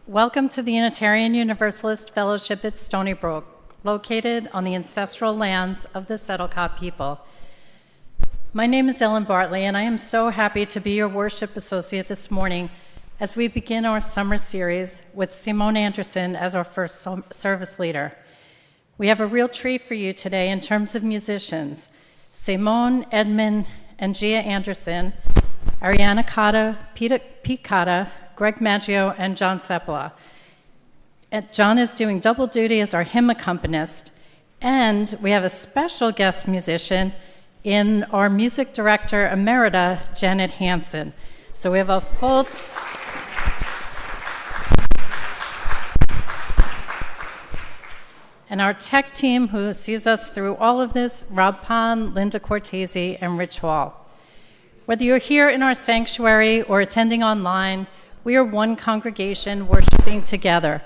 Welcome to the Unitarian Universalist Fellowship at Stony Brook, located on the ancestral lands of the Settlecott people. My name is Ellen Bartley, and I am so happy to be your worship associate this morning as we begin our summer series with Saimoen Anderson as our first service leader. We have a real treat for you today in terms of musicians. Saimoen, Edmond, and Gia Anderson, Ariana Kata, Pete Kata, Greg Maggio, and John Seppala. John is doing double duty as our hymn accompanist, and we have a special guest musician in our music director emerita, Janet Hansen. So we have a full... And our tech team who sees us through all of this, Rob Pond, Linda Cortese, and Rich Hall. Whether you're here in our sanctuary or attending online, we are one congregation worshiping together.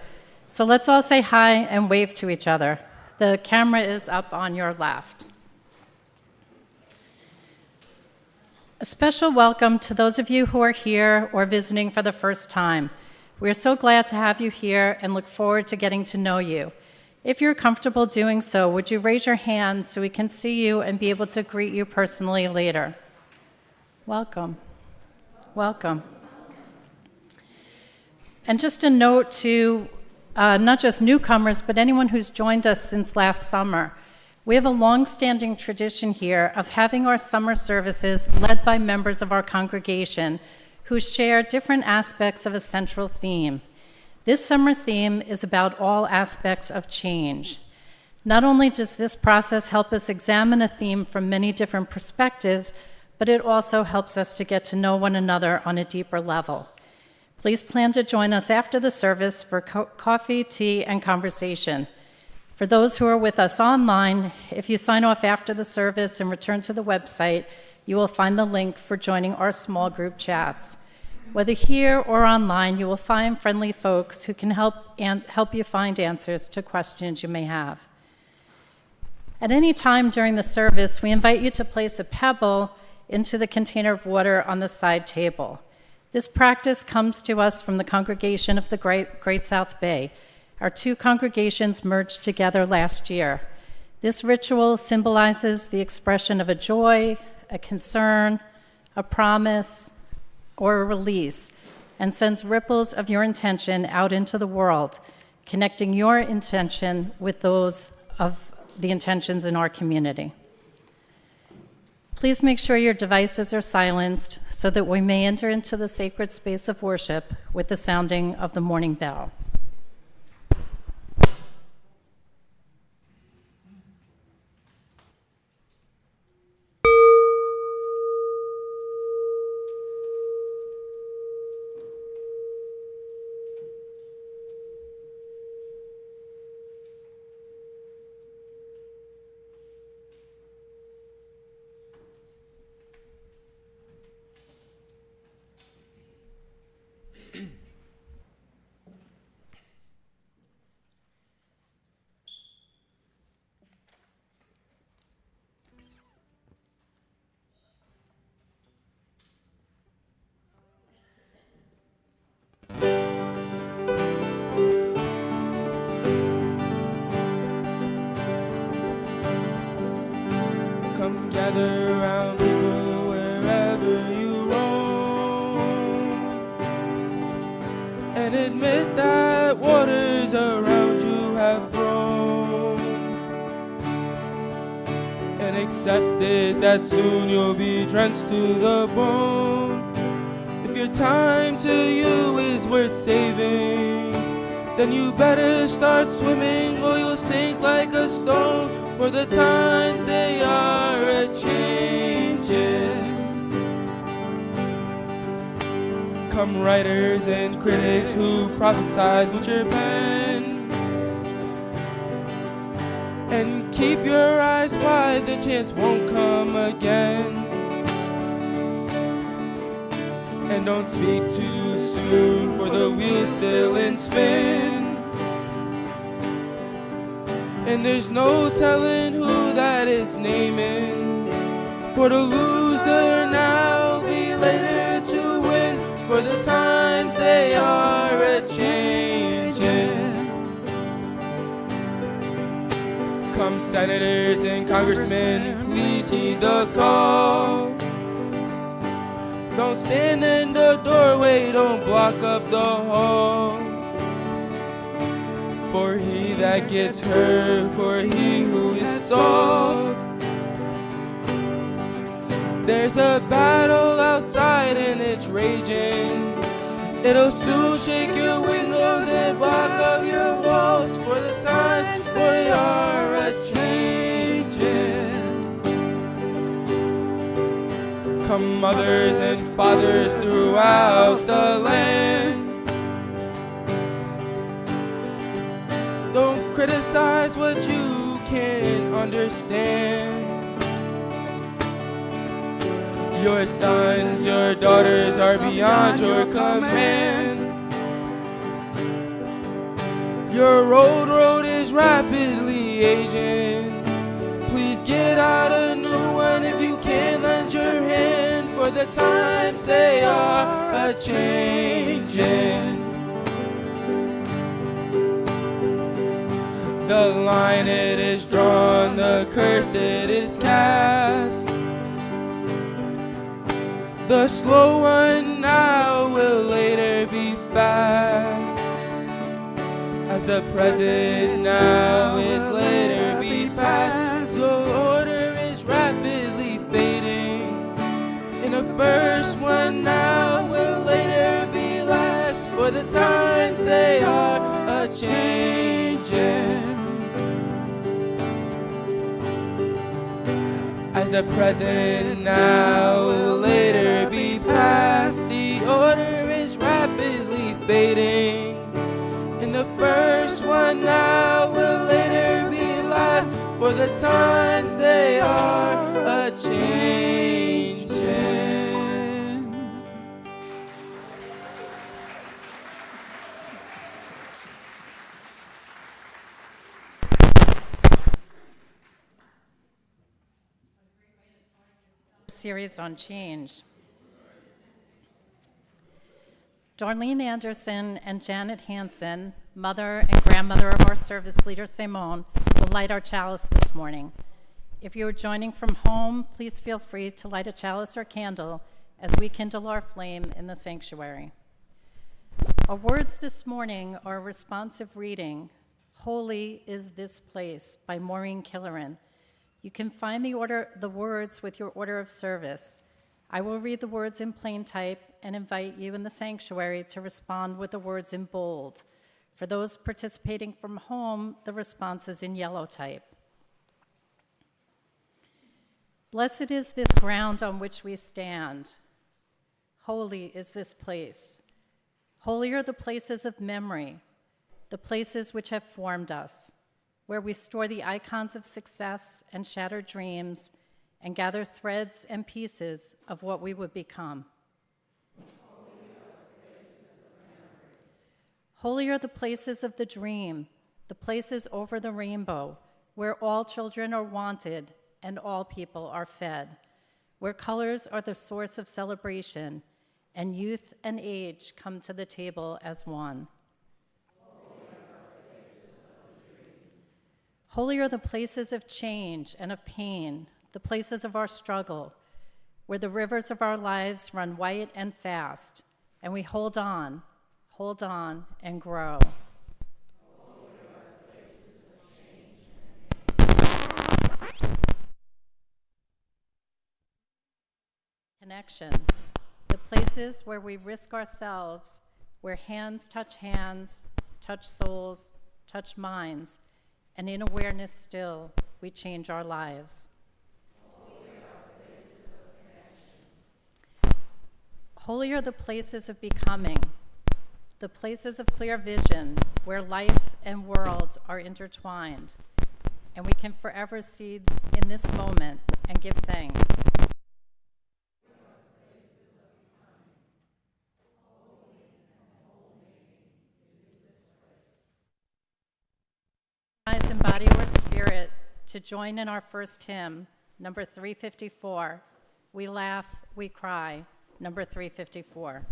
So let's all say hi and wave to each other. The camera is up on your left. A special welcome to those of you who are here or visiting for the first time. We are so glad to have you here and look forward to getting to know you. If you're comfortable doing so, would you raise your hand so we can see you and be able to greet you personally later? Welcome. Welcome. And just a note to not just newcomers, but anyone who's joined us since last summer. We have a long-standing tradition here of having our summer services led by members of our congregation who share different aspects of a central theme. This summer theme is about all aspects of change. Not only does this process help us examine a theme from many different perspectives, but it also helps us to get to know one another on a deeper level. Please plan to join us after the service for coffee, tea, and conversation. For those who are with us online, if you sign off after the service and return to the website, you will find the link for joining our small group chats. Whether here or online, you will find friendly folks who can help you find answers to questions you may have. At any time during the service, we invite you to place a pebble into the container of water on the side table. This practice comes to us from the congregation of the Great South Bay. Our two congregations merged together last year. This ritual symbolizes the expression of a joy, a concern, a promise, or a release, and sends ripples of your intention out into the world, connecting your intention with those of the intentions in our community. Please make sure your devices are silenced so that we may enter into the sacred space of worship with the sounding of the morning bell. Come gather around people wherever you roam, and admit that waters around you have grown, and accept it that soon you'll be drenched to the bone. If your time to you is worth saving, then you better start swimming or you'll sink like a stone. For the times they are a-changing. Come writers and critics who prophesize with your pen, and keep your eyes wide, the chance won't come again. And don't speak too soon, for the wheel's still in spin. And there's no telling who that is naming. For the loser now be later to win. For the times they are a-changing. senators and congressmen, please heed the call. Don't stand in the doorway, don't block up the hall. For he that gets hurt, for he who is stalled. There's a battle outside and it's raging. It'll soon shake your windows and rock up your walls, for the times we are a-changing. Come mothers and fathers throughout the land, don't criticize what you can't understand. Your sons, your daughters are beyond your command. Your old road is rapidly aging. Please get out a new one if you can lend your hand, for the times they are a-changing. The line it is drawn, the curse it is cast. The slow one now will later be fast, as the present now is later be past. The order is rapidly fading, and the first one now will later be last, for the times they are a-changing. As the present now will later be past, the order is rapidly fading, and the first one now will later be last, for the times they are a-changing. Series on change. Darlene Anderson and Janet Hansen, mother and grandmother of our service leader Saimoen, will light our chalice this morning. If you are joining from home, please feel free to light a chalice or candle as we kindle our flame in the sanctuary. Our words this morning are a responsive reading, Holy is This Place by Maureen Killeran. You can find the words with your order of service. I will read the words in plain type and invite you in the sanctuary to respond with the words in bold. For those participating from home, the response is in yellow type. Blessed is this ground on which we stand. Holy is this place. Holy are the places of memory, the places which have formed us, where we store the icons of success and shattered dreams and gather threads and pieces of what we would become. Holy are the places of the dream, the places over the rainbow, where all children are wanted and all people are fed, where colors are the source of celebration and youth and age come to the table as one. Holy are the places of change and of pain, the places of our struggle, where the rivers of our lives run white and fast, and we hold on, and grow. Connection, the places where we risk ourselves, where hands, touch souls, touch minds, and in awareness still, we change our lives. Holy are the places of becoming, the places of clear vision, where life and world are intertwined, and we can forever see in this moment and give thanks. Eyes and body or spirit to join in our first hymn, number 354, We Laugh, We Cry, number 354.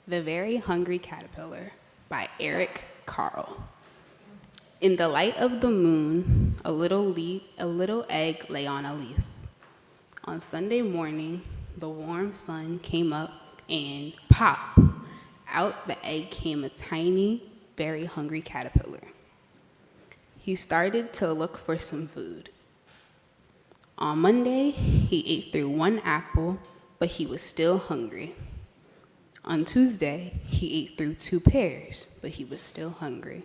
The Very Hungry Caterpillar by Eric Carle. In the light of the moon, a little egg lay on a leaf. On Sunday morning, the warm sun came up and pop! Out the egg came a tiny, very hungry caterpillar. He started to look for some food. On Monday, he ate through one apple, but he was still hungry. On Tuesday, he ate through 2 pears, but he was still hungry.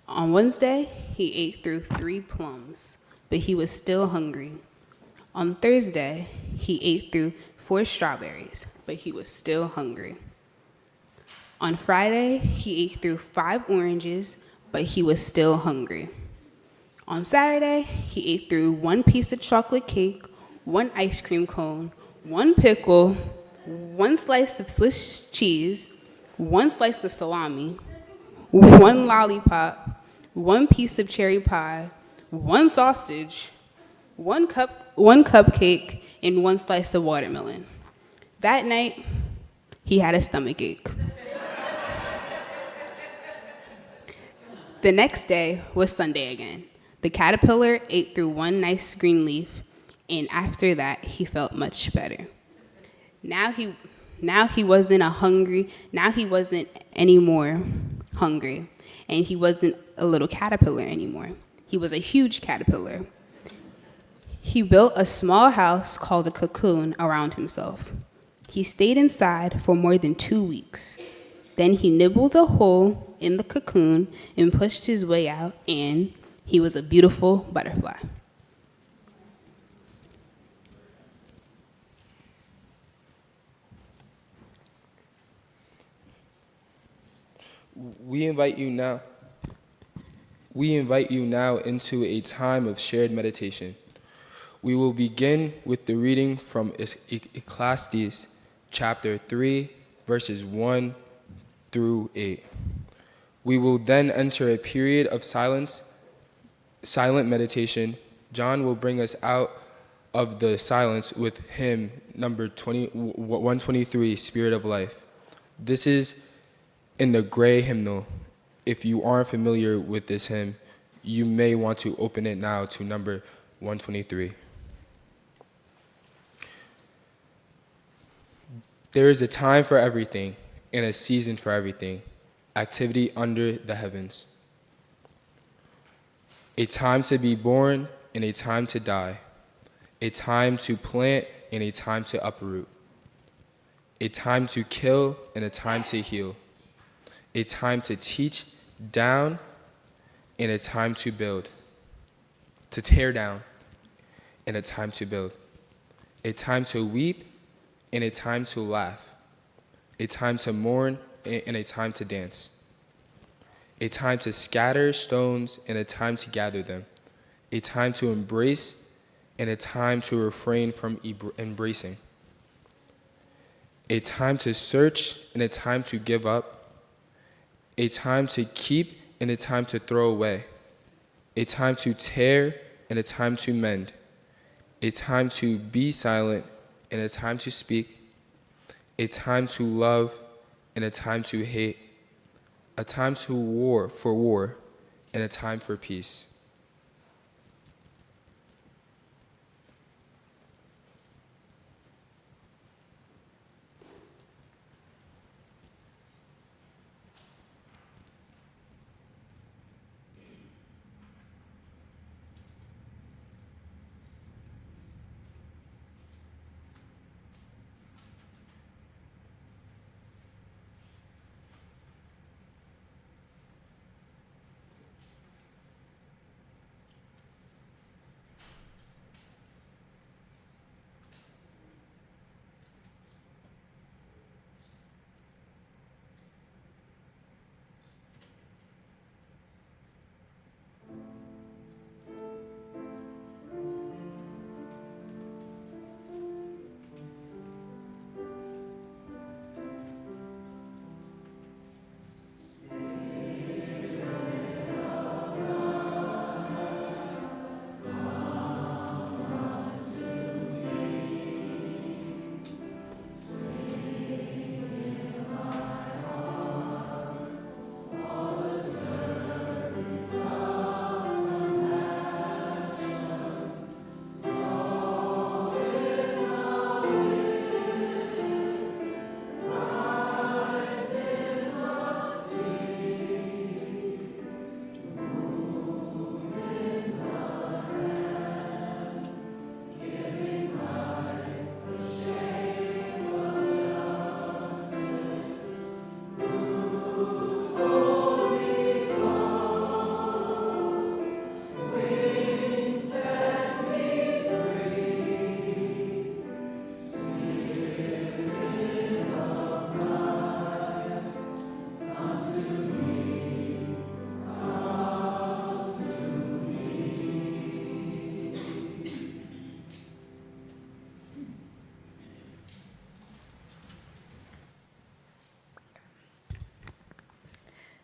On Wednesday, he ate through 3 plums, but he was still hungry. On Thursday, he ate through 4 strawberries, but he was still hungry. On Friday, he ate through 5 oranges, but he was still hungry. On Saturday, he ate through 1 piece of chocolate cake, 1 ice cream cone, 1 pickle, 1 slice of Swiss cheese, 1 slice of salami, 1 lollipop, 1 piece of cherry pie, 1 sausage, 1 cupcake, and 1 slice of watermelon. That night, he had a stomachache. The next day was Sunday again. The caterpillar ate through 1 nice green leaf, and after that, he felt much better. Now he wasn't anymore hungry, and he wasn't a little caterpillar anymore. He was a huge caterpillar. He built a small house called a cocoon around himself. He stayed inside for more than 2 weeks. Then he nibbled a hole in the cocoon and pushed his way out, and he was a beautiful butterfly. We invite you now into a time of shared meditation. We will begin with the reading from Ecclesiastes chapter 3, verses 1 through 8. We will then enter a period of silent meditation. John will bring us out of the silence with hymn number 123, Spirit of Life. This is in the gray hymnal. If you aren't familiar with this hymn, you may want to open it now to number 123. There is a time for everything and a season for everything, activity under the heavens. A time to be born and a time to die, a time to plant and a time to uproot, a time to kill and a time to heal, a time to teach down and a time to build, to tear down and a time to build, a time to weep and a time to laugh, a time to mourn and a time to dance, a time to scatter stones and a time to gather them, a time to embrace and a time to refrain from embracing, a time to search and a time to give up, a time to keep and a time to throw away, a time to tear and a time to mend, a time to be silent and a time to speak, a time to love and a time to hate, a time to war and a time for peace.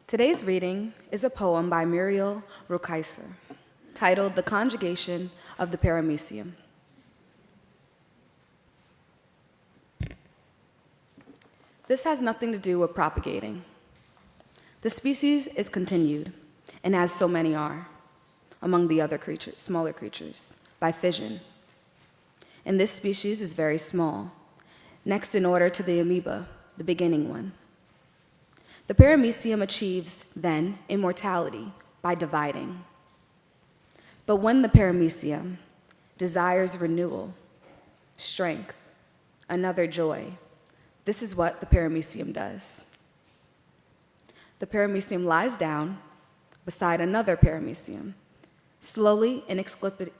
Today's reading is a poem by Muriel Rukeyser titled The Conjugation of the Paramecium. This has nothing to do with propagating. The species is continued, and as so many are, among the other creatures, smaller creatures, by fission. And this species is very small, next in order to the amoeba, the beginning one. The paramecium achieves, then, immortality by dividing. But when the paramecium desires renewal, strength, another joy, this is what the paramecium does. The paramecium lies down beside another paramecium. Slowly, inexplicably,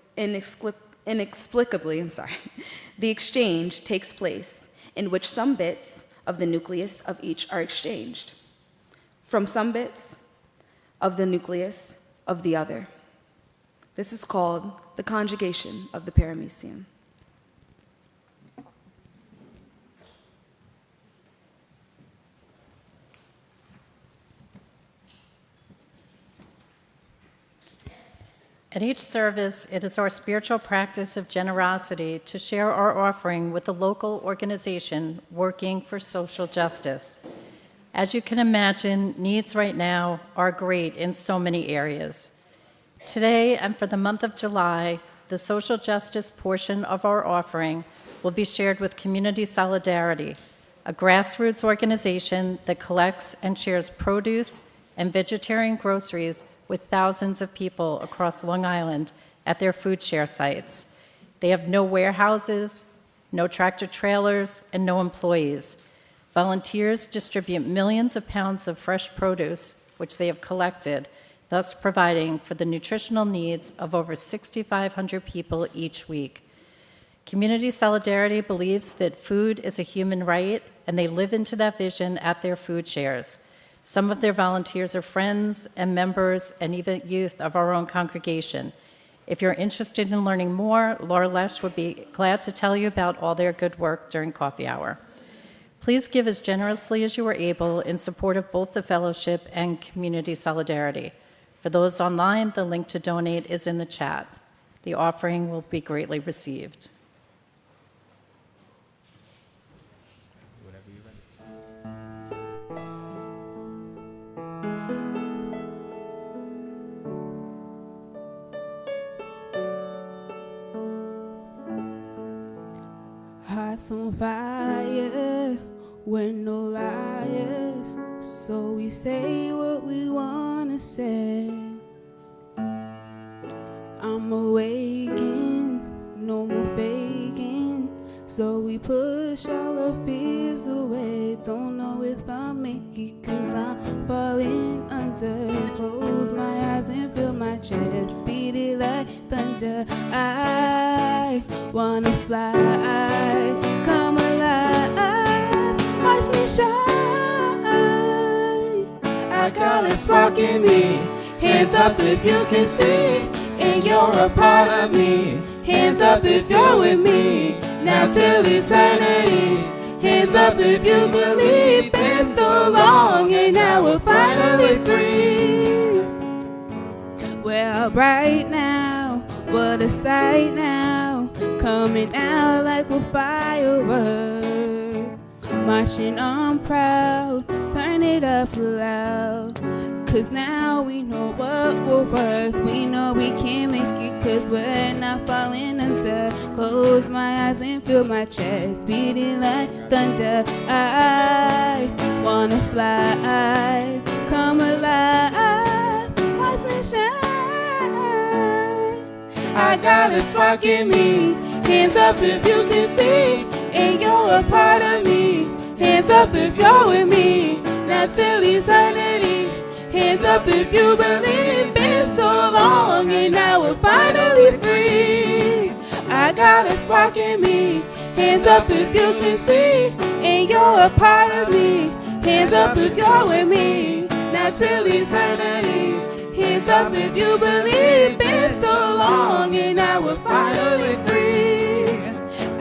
the exchange takes place in which some bits of the nucleus of each are exchanged from some bits of the nucleus of the other. This is called the conjugation of the paramecium. At each service, it is our spiritual practice of generosity to share our offering with a local organization working for social justice. As you can imagine, needs right now are great in so many areas. Today and for the month of July, the social justice portion of our offering will be shared with Community Solidarity, a grassroots organization that collects and shares produce and vegetarian groceries with thousands of people across Long Island at their food share sites. They have no warehouses, no tractor trailers, and no employees. Volunteers distribute millions of pounds of fresh produce, which they have collected, thus providing for the nutritional needs of over 6,500 people each week. Community Solidarity believes that food is a human right, and they live into that vision at their food shares. Some of their volunteers are friends and members and even youth of our own congregation. If you're interested in learning more, Laura Lesh would be glad to tell you about all their good work during coffee hour. Please give as generously as you are able in support of both the fellowship and Community Solidarity. For those online, the link to donate is in the chat. The offering will be greatly received. Hearts on fire, we're no liars, so we say what we wanna say. I'm awakened, no more faking, so we push all our fears away. Don't know if I'll make it, cause I'm falling under. Close my eyes and feel my chest beat it like thunder. I wanna fly, come alive, watch me shine. I got a spark in me, hands up if you can see, and you're a part of me. Hands up if you're with me, now till eternity. Hands up if you believe, been so long, and now we're finally free. We're up right now, what a sight now, coming out like we're fireworks. Marching on proud, turn it up loud, cause now we know what we're worth. We know we can make it, cause we're not falling under. Close my eyes and feel my chest beating like thunder. I wanna fly, come alive, watch me shine. I got a spark in me, hands up if you can see, and you're a part of me. Hands up if you're with me, now till eternity. Hands up if you believe, been so long, and now we're finally free. I got a spark in me, hands up if you can see, and you're a part of me. Hands up if you're with me, now till eternity. Hands up if you believe, been so long, and now we're finally free.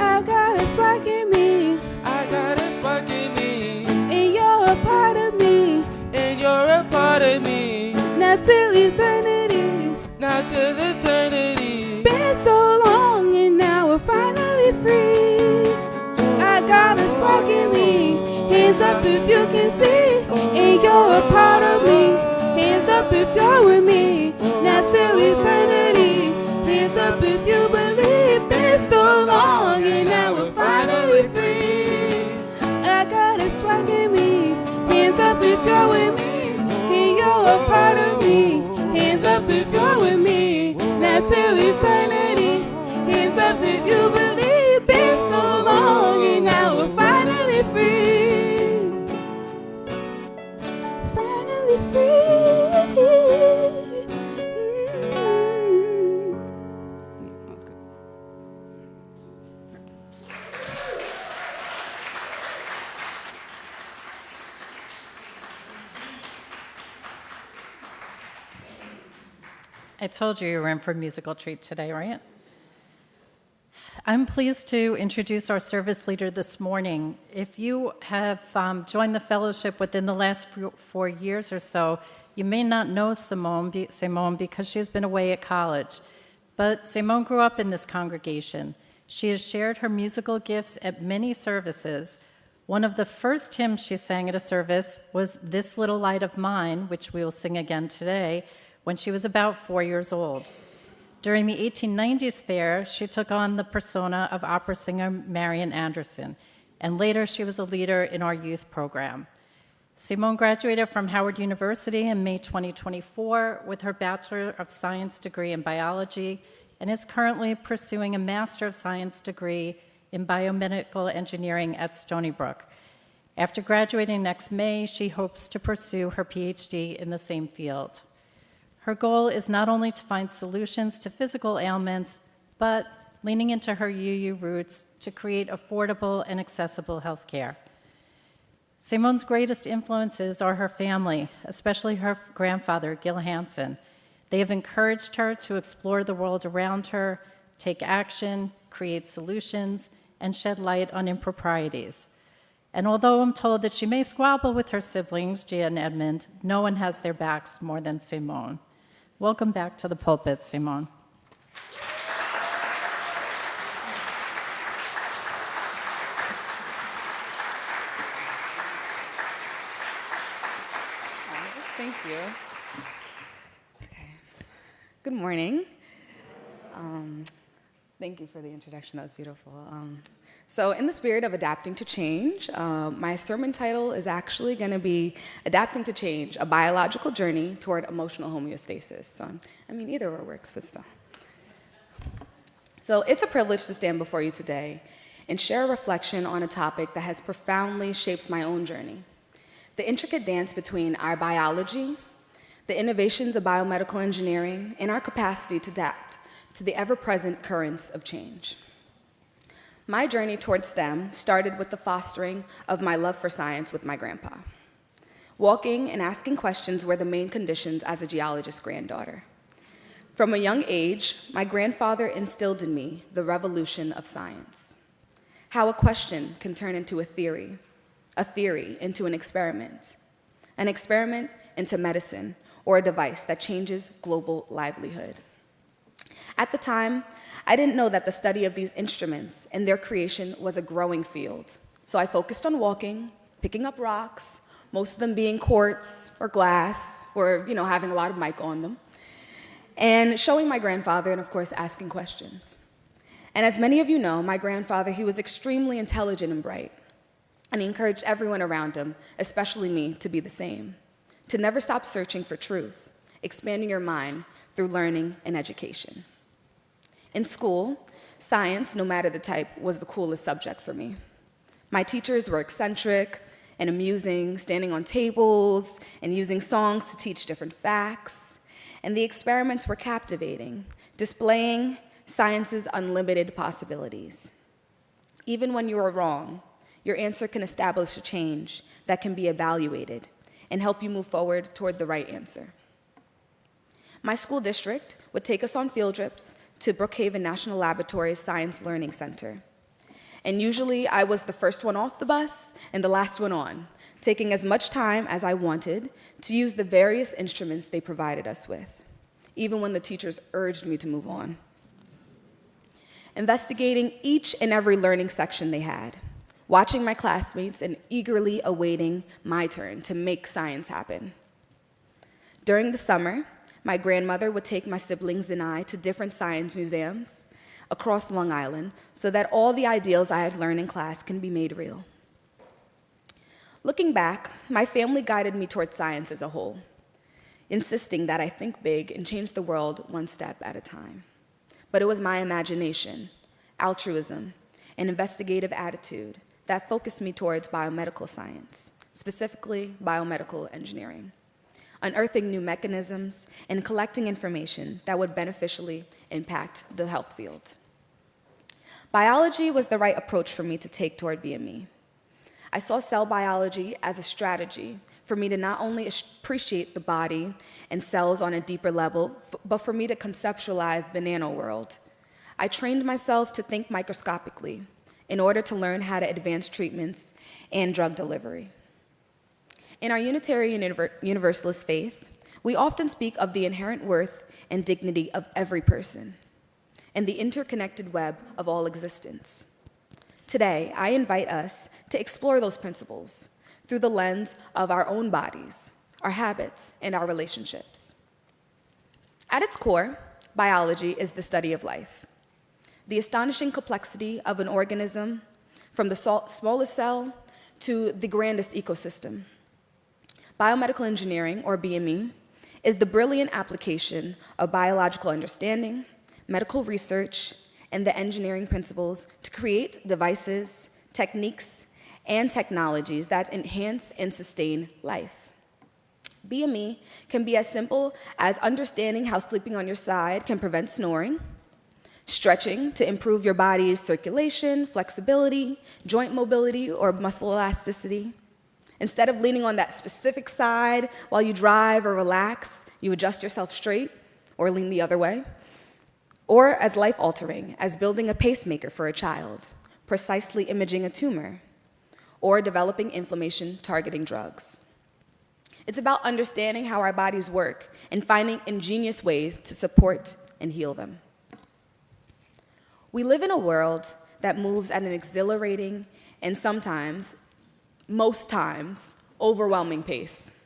I got a spark in me, I got a spark in me, and you're a part of me. and you're a part till eternity. Now till eternity. Been so long and now we're finally free. I got a spark in me. Hands up if you can see. And you're a part of me. Hands up if you're with me. Now till eternity. Hands up if you believe. Been so long and now we're finally free. I got a spark in me. Hands up if you're with me. And you're a part of me. Hands up if you're with me. Now till eternity. Hands up if you believe. Been so long and now we're finally free. Finally free. I told you were in for a musical treat today, right? I'm pleased to introduce our service leader this morning. If you have joined the fellowship within the last 4 years or so, you may not know Saimoen because she has been away at college. But Saimoen grew up in this congregation. She has shared her musical gifts at many services. One of the first hymns she sang at a service was This Little Light of Mine, which we will sing again today, when she was about 4 years old. During the 1890s fair, she took on the persona of opera singer Maggio and Anderson, and later she was a leader in our youth program. Saimoen graduated from Howard University in May 2024 with her Bachelor of Science degree in biology and is currently pursuing a Master of Science degree in biomedical engineering at Stony Brook. After graduating next May, she hopes to pursue her PhD in the same field. Her goal is not only to find solutions to physical ailments, but leaning into her UU roots to create affordable and accessible health care. Saimoen's greatest influences are her family, especially her grandfather, Gil Hansen. They have encouraged her to explore the world around her, take action, create solutions, and shed light on improprieties. And although I'm told that she may squabble with her siblings, Gia and Edmond, no one has their backs more than Saimoen. Welcome back to the pulpit, Saimoen. Thank you. Okay. Good morning. Thank you for the introduction. That was beautiful. So in the spirit of adapting to change, my sermon title is actually going to be Adapting to Change, a Biological Journey Toward Emotional Homeostasis. So, either or works, but still. So it's a privilege to stand before you today and share a reflection on a topic that has profoundly shaped my own journey. The intricate dance between our biology, the innovations of biomedical engineering, and our capacity to adapt to the ever-present currents of change. My journey toward STEM started with the fostering of my love for science with my grandpa. Walking and asking questions were the main conditions as a geologist granddaughter. From a young age, my grandfather instilled in me the revolution of science. How a question can turn into a theory into an experiment into medicine, or a device that changes global livelihood. At the time, I didn't know that the study of these instruments and their creation was a growing field. So I focused on walking, picking up rocks, most of them being quartz or glass or, having a lot of mica on them, and showing my grandfather and, of course, asking questions. And as many of you know, my grandfather, he was extremely intelligent and bright, and he encouraged everyone around him, especially me, to be the same, to never stop searching for truth, expanding your mind through learning and education. In school, science, no matter the type, was the coolest subject for me. My teachers were eccentric and amusing, standing on tables and using songs to teach different facts. And the experiments were captivating, displaying science's unlimited possibilities. Even when you are wrong, your answer can establish a change that can be evaluated and help you move forward toward the right answer. My school district would take us on field trips to Brookhaven National Laboratory's Science Learning Center. And usually I was the first one off the bus and the last one on taking as much time as I wanted to use the various instruments they provided us with, even when the teachers urged me to move on. Investigating each and every learning section they had, watching my classmates and eagerly awaiting my turn to make science happen. During the summer, my grandmother would take my siblings and I to different science museums across Long Island so that all the ideals I had learned in class can be made real. Looking back, my family guided me towards science as a whole, insisting that I think big and change the world one step at a time. But it was my imagination, altruism, and investigative attitude that focused me towards biomedical science, specifically biomedical engineering, unearthing new mechanisms and collecting information that would beneficially impact the health field. Biology was the right approach for me to take toward BME. I saw cell biology as a strategy for me to not only appreciate the body and cells on a deeper level, but for me to conceptualize the nano world. I trained myself to think microscopically in order to learn how to advance treatments and drug delivery. In our Unitarian Universalist faith, we often speak of the inherent worth and dignity of every person and the interconnected web of all existence. Today, I invite us to explore those principles through the lens of our own bodies, our habits, and our relationships. At its core, biology is the study of life, the astonishing complexity of an organism from the smallest cell to the grandest ecosystem. Biomedical engineering, or BME, is the brilliant application of biological understanding, medical research, and the engineering principles to create devices, techniques, and technologies that enhance and sustain life. BME can be as simple as understanding how sleeping on your side can prevent snoring, stretching to improve your body's circulation, flexibility, joint mobility, or muscle elasticity. Instead of leaning on that specific side while you drive or relax, you adjust yourself straight or lean the other way. Or as life-altering as building a pacemaker for a child, precisely imaging a tumor, or developing inflammation-targeting drugs. It's about understanding how our bodies work and finding ingenious ways to support and heal them. We live in a world that moves at an exhilarating and sometimes, most times, overwhelming pace.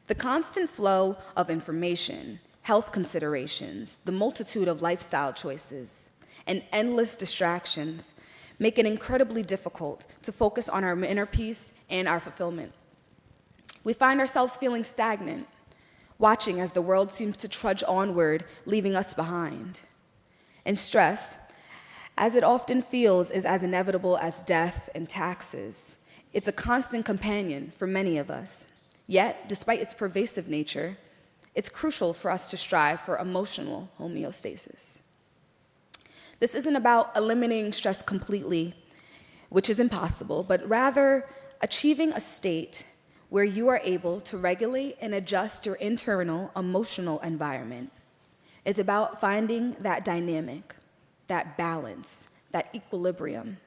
The constant flow of information, health considerations, the multitude of lifestyle choices, and endless distractions make it incredibly difficult to focus on our inner peace and our fulfillment. We find ourselves feeling stagnant, watching as the world seems to trudge onward, leaving us behind. And stress, as it often feels, is as inevitable as death and taxes. It's a constant companion for many of us. Yet, despite its pervasive nature, it's crucial for us to strive for emotional homeostasis. This isn't about eliminating stress completely, which is impossible, but rather achieving a state where you are able to regulate and adjust your internal emotional environment. It's about finding that dynamic, that balance, that equilibrium,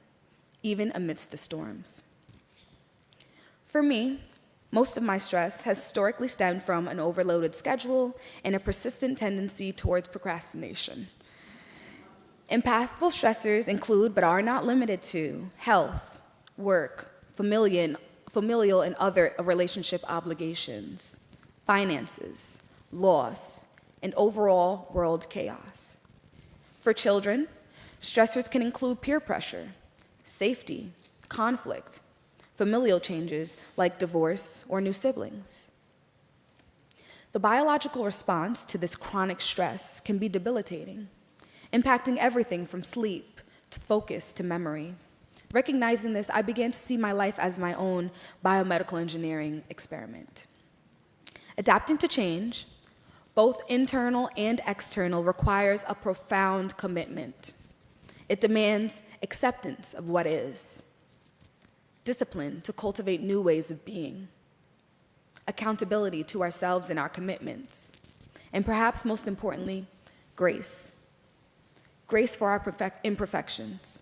even amidst the storms. For me, most of my stress has historically stemmed from an overloaded schedule and a persistent tendency towards procrastination. Impactful stressors include, but are not limited to, health, work, familial and other relationship obligations, finances, loss, and overall world chaos. For children, stressors can include peer pressure, safety, conflict, familial changes like divorce or new siblings. The biological response to this chronic stress can be debilitating, impacting everything from sleep to focus to memory. Recognizing this, I began to see my life as my own biomedical engineering experiment. Adapting to change, both internal and external, requires a profound commitment. It demands acceptance of what is, discipline to cultivate new ways of being, accountability to ourselves and our commitments, and perhaps most importantly, grace. Grace for our imperfections,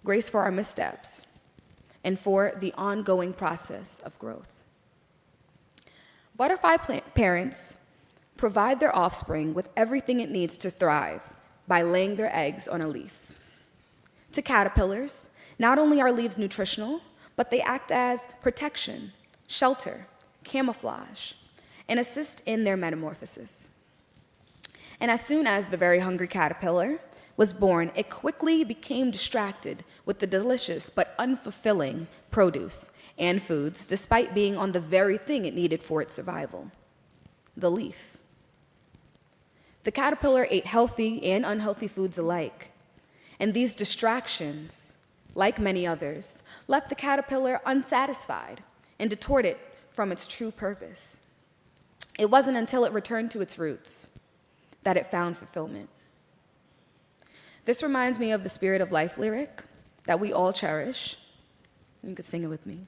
grace for our missteps, and for the ongoing process of growth. Butterfly parents provide their offspring with everything it needs to thrive by laying their eggs on a leaf. To caterpillars, not only are leaves nutritional, but they act as protection, shelter, camouflage, and assist in their metamorphosis. And as soon as the very hungry caterpillar was born, it quickly became distracted with the delicious but unfulfilling produce and foods, despite being on the very thing it needed for its survival, the leaf. The caterpillar ate healthy and unhealthy foods alike, and these distractions, like many others, left the caterpillar unsatisfied and detoured it from its true purpose. It wasn't until it returned to its roots that it found fulfillment. This reminds me of the Spirit of Life lyric that we all cherish. You can sing it with me.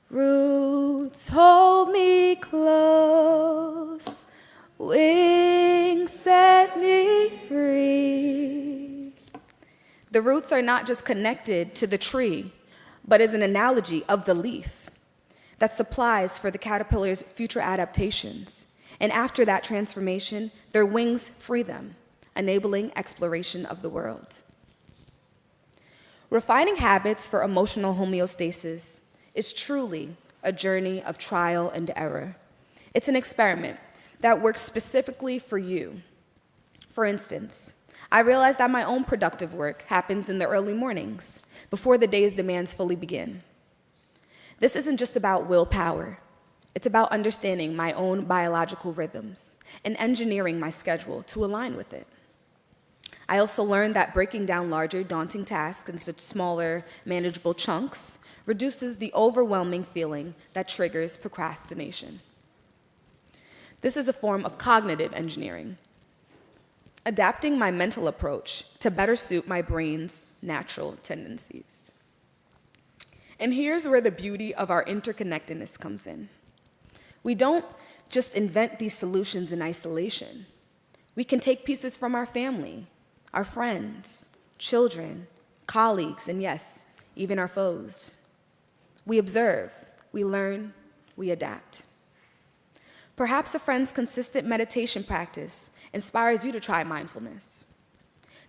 Roots hold me close, wings set me free. The roots are not just connected to the tree, but is an analogy of the leaf that supplies for the caterpillar's future adaptations. And after that transformation, their wings free them, enabling exploration of the world. Refining habits for emotional homeostasis is truly a journey of trial and error. It's an experiment that works specifically for you. For instance, I realized that my own productive work happens in the early mornings, before the day's demands fully begin. This isn't just about willpower. It's about understanding my own biological rhythms and engineering my schedule to align with it. I also learned that breaking down larger, daunting tasks into smaller, manageable chunks reduces the overwhelming feeling that triggers procrastination. This is a form of cognitive engineering, adapting my mental approach to better suit my brain's natural tendencies. And here's where the beauty of our interconnectedness comes in. We don't just invent these solutions in isolation. We can take pieces from our family, our friends, children, colleagues, and yes, even our foes. We observe, we learn, we adapt. Perhaps a friend's consistent meditation practice inspires you to try mindfulness.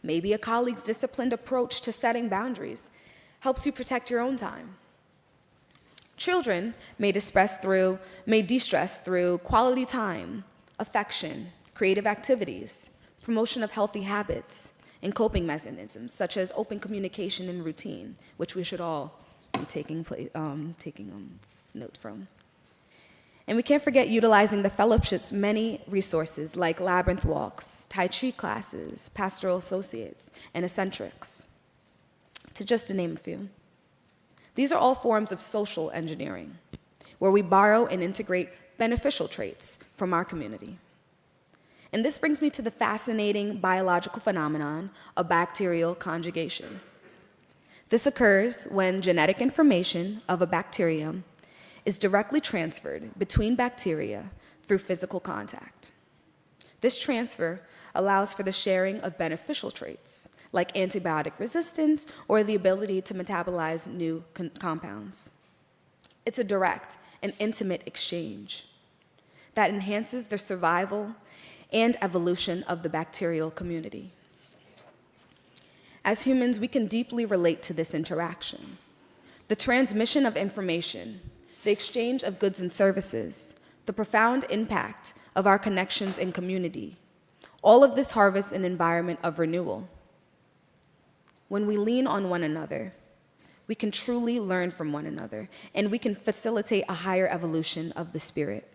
Maybe a colleague's disciplined approach to setting boundaries helps you protect your own time. Children may de-stress through quality time, affection, creative activities, promotion of healthy habits, and coping mechanisms such as open communication and routine, which we should all be taking note from. And we can't forget utilizing the fellowship's many resources like labyrinth walks, Tai Chi classes, pastoral associates, and eccentrics, to name a few. These are all forms of social engineering, where we borrow and integrate beneficial traits from our community. And this brings me to the fascinating biological phenomenon of bacterial conjugation. This occurs when genetic information of a bacterium is directly transferred between bacteria through physical contact. This transfer allows for the sharing of beneficial traits, like antibiotic resistance or the ability to metabolize new compounds. It's a direct and intimate exchange that enhances the survival and evolution of the bacterial community. As humans, we can deeply relate to this interaction. The transmission of information, the exchange of goods and services, the profound impact of our connections in community, all of this harvests an environment of renewal. When we lean on one another, we can truly learn from one another, and we can facilitate a higher evolution of the spirit.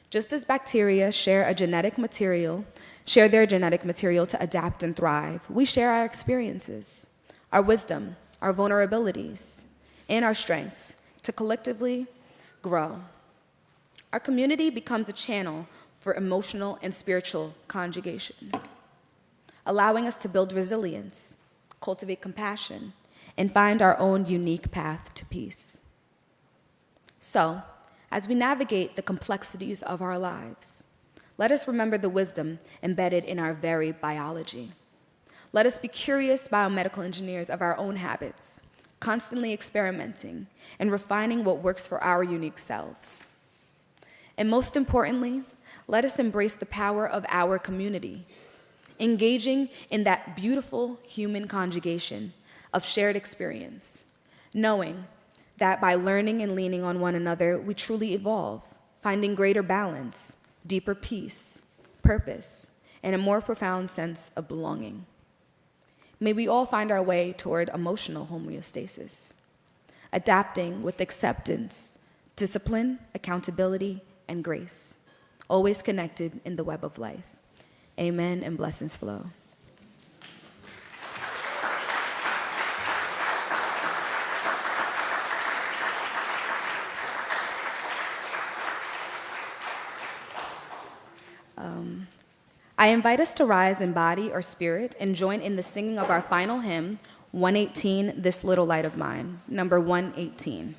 Just as bacteria share their genetic material to adapt and thrive, we share our experiences, our wisdom, our vulnerabilities, and our strengths to collectively grow. Our community becomes a channel for emotional and spiritual conjugation, allowing us to build resilience, cultivate compassion, and find our own unique path to peace. So, as we navigate the complexities of our lives, let us remember the wisdom embedded in our very biology. Let us be curious biomedical engineers of our own habits, constantly experimenting and refining what works for our unique selves. And most importantly, let us embrace the power of our community, engaging in that beautiful human conjugation of shared experience, knowing that by learning and leaning on one another, we truly evolve, finding greater balance, deeper peace, purpose, and a more profound sense of belonging. May we all find our way toward emotional homeostasis, adapting with acceptance, discipline, accountability, and grace, always connected in the web of life. Amen, and blessings flow. I invite us to rise in body or spirit and join in the singing of our final hymn, 118, This Little Light of Mine, number 118.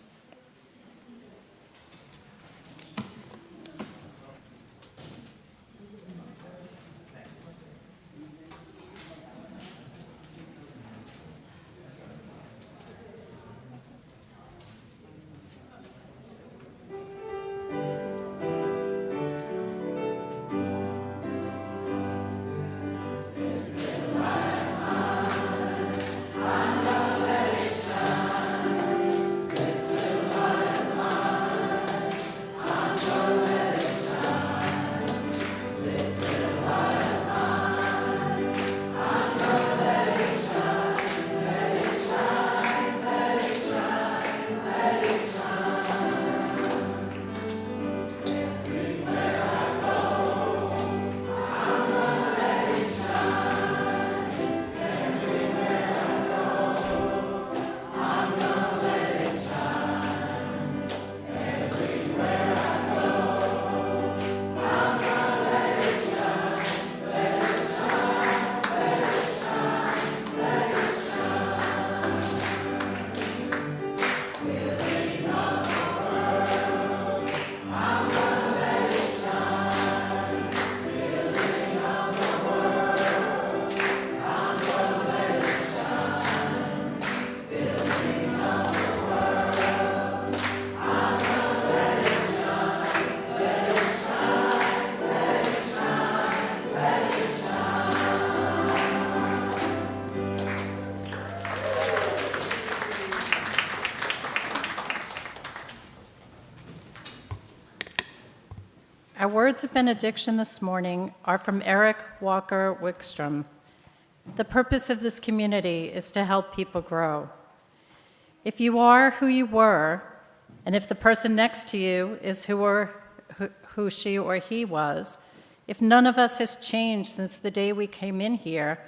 Our words of benediction this morning are from Eric Walker Wickstrom. The purpose of this community is to help people grow. If you are who you were, and if the person next to you is who she or he was, if none of us has changed since the day we came in here,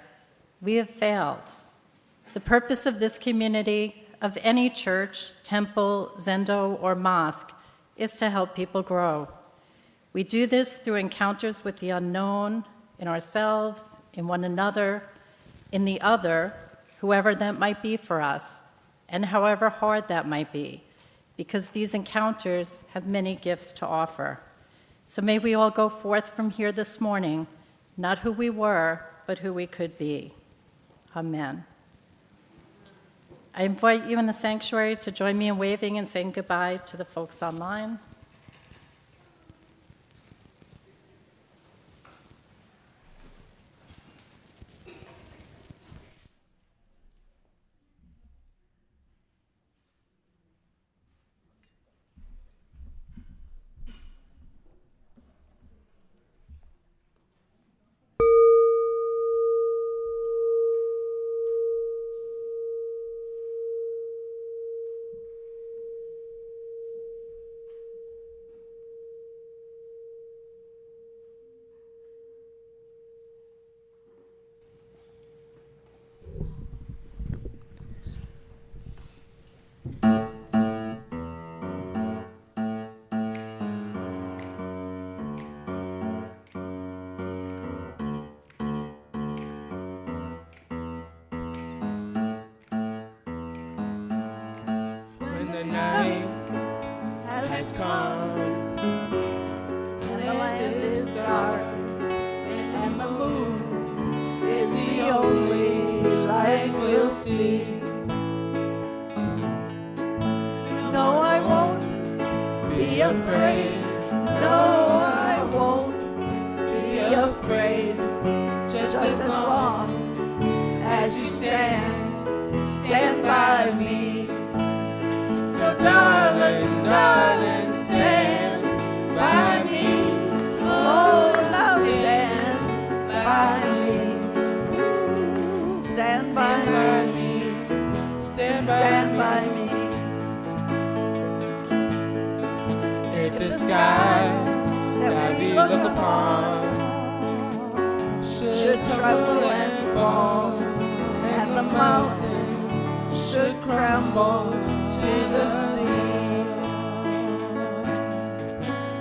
we have failed. The purpose of this community, of any church, temple, zendo, or mosque, is to help people grow. We do this through encounters with the unknown, in ourselves, in one another, in the other, whoever that might be for us, and however hard that might be, because these encounters have many gifts to offer. So may we all go forth from here this morning, not who we were, but who we could be. Amen. I invite you in the sanctuary to join me in waving and saying goodbye to the folks online. be afraid. No, I won't be afraid. Just as long as you stand by me. So darling, darling, stand by me. Oh, now stand by me. Stand by me. Stand By me. If the sky that we look upon should tremble and fall, and the mountain should crumble to the sea,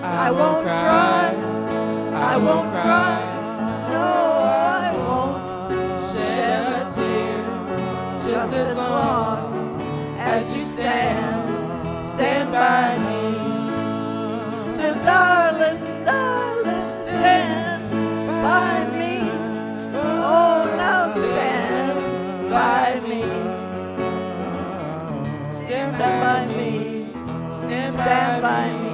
I won't cry, I won't cry, no, I won't shed a tear, just as long as you stand by me. So darling, darling, stand by me. Oh, now stand by me. Stand by me. Stand by me.